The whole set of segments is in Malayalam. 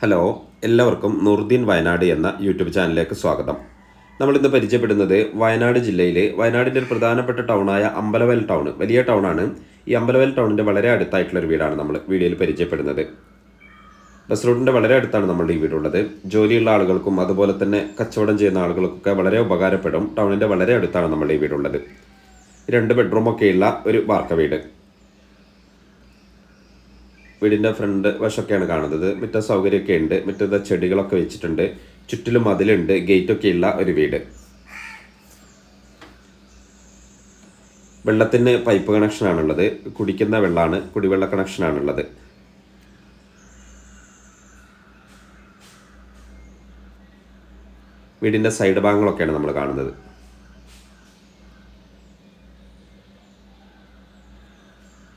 ഹലോ, എല്ലാവർക്കും നൂറുദ്ദീൻ വയനാട് എന്ന യൂട്യൂബ് ചാനലിലേക്ക് സ്വാഗതം. നമ്മളിന്ന് പരിചയപ്പെടുന്നത് വയനാട് ജില്ലയിലെ വയനാടിൻ്റെ ഒരു പ്രധാനപ്പെട്ട ടൗണായ അമ്പലവയൽ ടൗൺ. വലിയ ടൗണാണ്. ഈ അമ്പലവയൽ ടൗണിൻ്റെ വളരെ അടുത്തായിട്ടുള്ളൊരു വീടാണ് നമ്മൾ വീഡിയോയിൽ പരിചയപ്പെടുന്നത്. ബസ് റൂട്ടിൻ്റെ വളരെ അടുത്താണ് നമ്മളുടെ ഈ വീടുള്ളത്. ജോലിയുള്ള ആളുകൾക്കും അതുപോലെ തന്നെ കച്ചവടം ചെയ്യുന്ന ആളുകൾക്കൊക്കെ വളരെ ഉപകാരപ്പെടും. ടൗണിൻ്റെ വളരെ അടുത്താണ് നമ്മളുടെ ഈ വീടുള്ളത്. 2 ബെഡ്റൂമൊക്കെയുള്ള ഒരു വാർക്ക വീട്. വീടിൻ്റെ ഫ്രണ്ട് വശമൊക്കെയാണ് കാണുന്നത്. മുറ്റ സൗകര്യമൊക്കെ ഉണ്ട്. മുറ്റത്ത് ചെടികളൊക്കെ വെച്ചിട്ടുണ്ട്. ചുറ്റിലും മതിലുണ്ട്. ഗേറ്റൊക്കെ ഉള്ള ഒരു വീട്. വെള്ളത്തിന് പൈപ്പ് കണക്ഷനാണുള്ളത്. കുടിക്കുന്ന വെള്ളമാണ്, കുടിവെള്ള കണക്ഷനാണുള്ളത്. വീടിൻ്റെ സൈഡ് ഭാഗങ്ങളൊക്കെയാണ് നമ്മൾ കാണുന്നത്.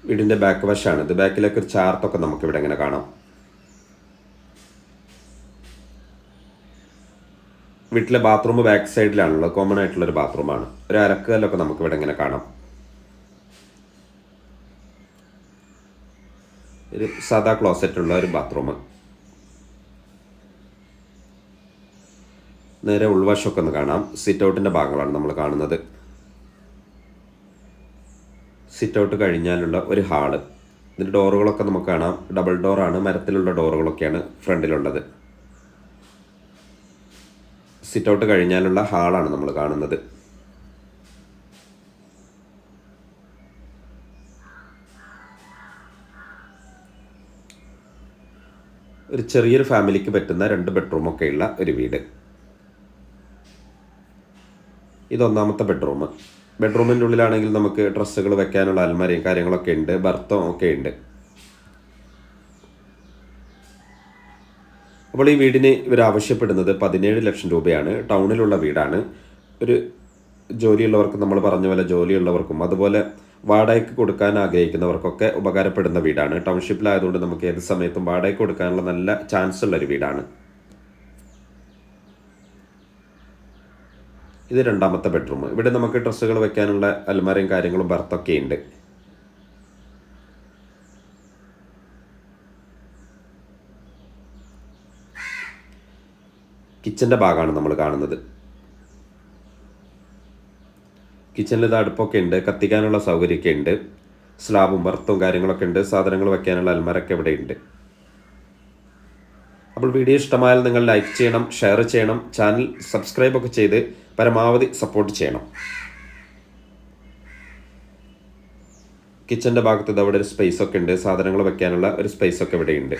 വീടിൻ്റെ ബാക്ക് വശമാണ് ഇത്. ബാക്കിലേക്ക് ഒരു ചാർത്തൊക്കെ നമുക്കിവിടെ ഇങ്ങനെ കാണാം. വീട്ടിലെ ബാത്റൂം ബാക്ക് സൈഡിലാണുള്ളത്. കോമൺ ആയിട്ടുള്ളൊരു ബാത്റൂമാണ്. ഒരു അലക്കുകല്ലൊക്കെ നമുക്കിവിടെ ഇങ്ങനെ കാണാം. ഒരു സാധാ ക്ലോസറ്റുള്ള ഒരു ബാത്റൂം. നേരെ ഉൾവശമൊക്കെ ഒന്ന് കാണാം. സിറ്റ് ഔട്ടിൻ്റെ ഭാഗങ്ങളാണ് നമ്മൾ കാണുന്നത്. സിറ്റ് ഔട്ട് കഴിഞ്ഞാലുള്ള ഒരു ഹാള്. ഇതിൻ്റെ ഡോറുകളൊക്കെ നമുക്ക് കാണാം. ഡബിൾ ഡോറാണ്. മരത്തിലുള്ള ഡോറുകളൊക്കെയാണ് ഫ്രണ്ടിലുള്ളത്. സിറ്റ് ഔട്ട് കഴിഞ്ഞാലുള്ള ഹാളാണ് നമ്മൾ കാണുന്നത്. ഒരു ചെറിയൊരു ഫാമിലിക്ക് പറ്റുന്ന 2 ബെഡ്റൂമൊക്കെ ഉള്ള ഒരു വീട്. ഇത് ഒന്നാമത്തെ ബെഡ്റൂം. ബെഡ്റൂമിൻ്റെ ഉള്ളിലാണെങ്കിൽ നമുക്ക് ഡ്രസ്സുകൾ വെക്കാനുള്ള അൽമാരയും കാര്യങ്ങളൊക്കെ ഉണ്ട്. ബർത്തും ഒക്കെ ഉണ്ട്. അപ്പോൾ ഈ വീടിന് ഇവർ ആവശ്യപ്പെടുന്നത് 17 ലക്ഷം രൂപയാണ്. ടൗണിലുള്ള വീടാണ്. ഒരു ജോലിയുള്ളവർക്കും, നമ്മൾ പറഞ്ഞ പോലെ ജോലിയുള്ളവർക്കും അതുപോലെ വാടകയ്ക്ക് കൊടുക്കാൻ ആഗ്രഹിക്കുന്നവർക്കൊക്കെ ഉപകാരപ്പെടുന്ന വീടാണ്. ടൗൺഷിപ്പിലായതുകൊണ്ട് നമുക്ക് ഏത് സമയത്തും വാടകയ്ക്ക് കൊടുക്കാനുള്ള നല്ല ചാൻസ് ഉള്ളൊരു വീടാണ്. ഇത് രണ്ടാമത്തെ ബെഡ്റൂം. ഇവിടെ നമുക്ക് ഡ്രസ്സുകൾ വെക്കാനുള്ള അൽമാരയും കാര്യങ്ങളും ബർത്തൊക്കെ ഉണ്ട്. കിച്ചൻ്റെ ഭാഗമാണ് നമ്മൾ കാണുന്നത്. കിച്ചണിൽ ഇത് അടുപ്പൊക്കെ ഉണ്ട്. കത്തിക്കാനുള്ള സൗകര്യമൊക്കെ ഉണ്ട്. സ്ലാബും ബർത്തും കാര്യങ്ങളൊക്കെ ഉണ്ട്. സാധനങ്ങൾ വെക്കാനുള്ള അൽമാരൊക്കെ ഇവിടെ ഉണ്ട്. അപ്പോൾ വീഡിയോ ഇഷ്ടമായാൽ നിങ്ങൾ ലൈക്ക് ചെയ്യണം, ഷെയർ ചെയ്യണം, ചാനൽ സബ്സ്ക്രൈബ് ഒക്കെ ചെയ്ത് പരമാവധി സപ്പോർട്ട് ചെയ്യണം. കിച്ചൻ്റെ ഭാഗത്ത് ഇത് അവിടെ ഒരു സ്പേസ് ഒക്കെ ഉണ്ട്. സാധനങ്ങൾ വെക്കാനുള്ള ഒരു സ്പേസ് ഒക്കെ ഇവിടെ ഉണ്ട്.